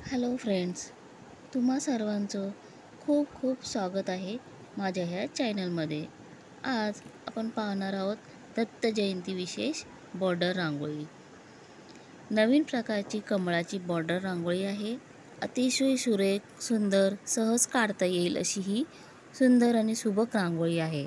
Hello friends, तुम्हा सर्वांचं खूप खूप स्वागत आहे माझ्या ह्या चॅनलमध्ये। आज आपण पाहणार आहोत दत्त जयंती विशेष बॉर्डर रांगोळी। नवीन प्रकारची कमळाची बॉर्डर रांगोळी आहे। अतिशय सुरेख, सुंदर, सहज काढता येईल अशी ही सुंदर आणि सुबक रांगोळी आहे।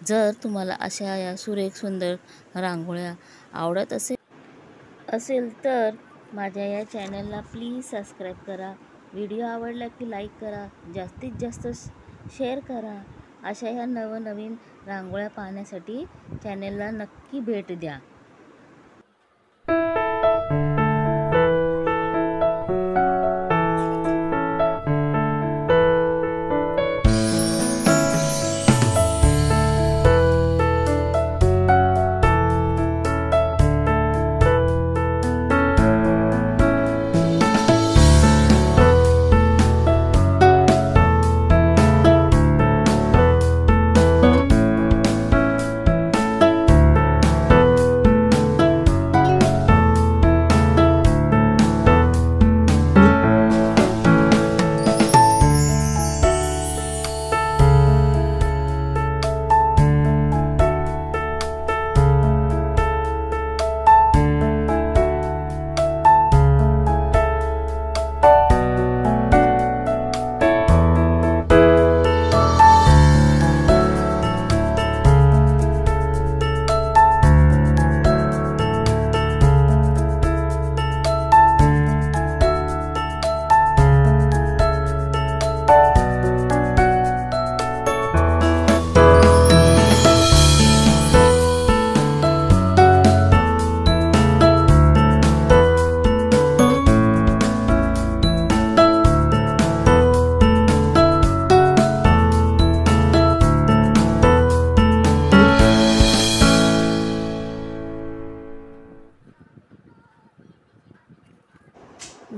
जर तुम्हाला अशा या सुरेख सुंदर रांगोळ्या आवडत असेल तर माझ्या या चॅनलला प्लीज सबस्क्राईब करा। व्हिडिओ आवडला की लाईक करा, जास्तीत जास्त शेअर करा। अशा ह्या नवनवीन रांगोळ्या पाहण्यासाठी चॅनलला नक्की भेट द्या।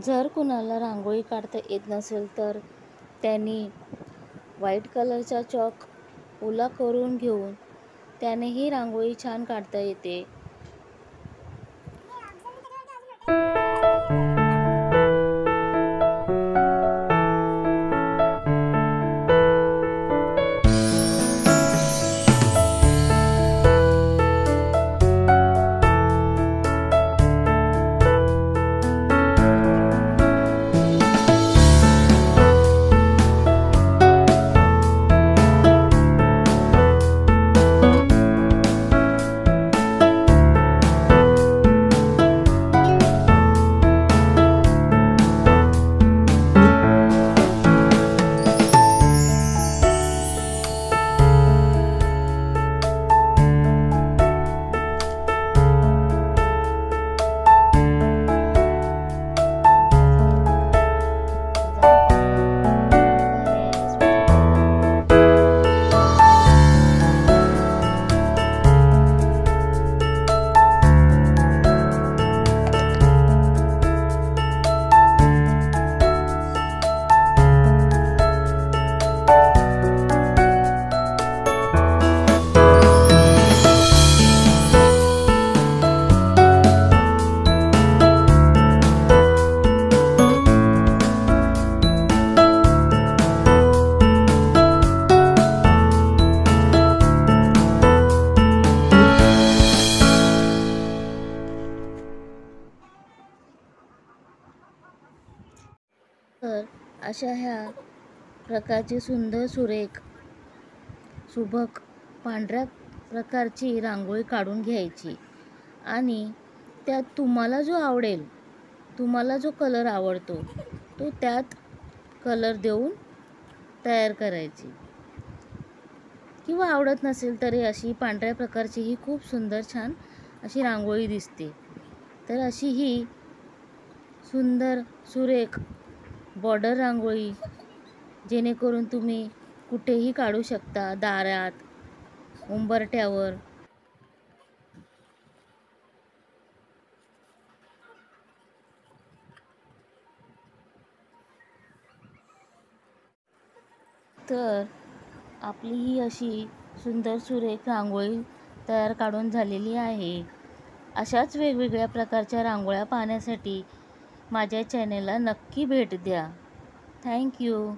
जर कुणाला रांगोळी काढता येत नसेल तर त्यांनी व्हाईट कलरचा चॉक ओला करून घेऊन त्यानेही रांगोळी छान काढता येते। तर अशा ह्या प्रकारची सुंदर, सुरेख, सुबक पांढऱ्या प्रकारची रांगोळी काढून घ्यायची आणि त्यात तुम्हाला जो आवडेल, तुम्हाला जो कलर आवडतो तो त्यात कलर देऊन तयार करायची। किंवा आवडत नसेल तरी अशी पांढऱ्या प्रकारची ही खूप सुंदर छान अशी रांगोळी दिसते। तर अशी ही सुंदर सुरेख बॉर्डर रांगोळी जेणेकरून तुम्ही कुठेही काढू शकता, दारात, उंबरठ्यावर। तर आपली ही अशी सुंदर सुरेख रांगोळी काढून झालेली आहे। अशाच वेगवेगळ्या प्रकारच्या रांगोळ्या पाहण्यासाठी माझ्या चॅनेलला नक्की भेट द्या. थँक्यू.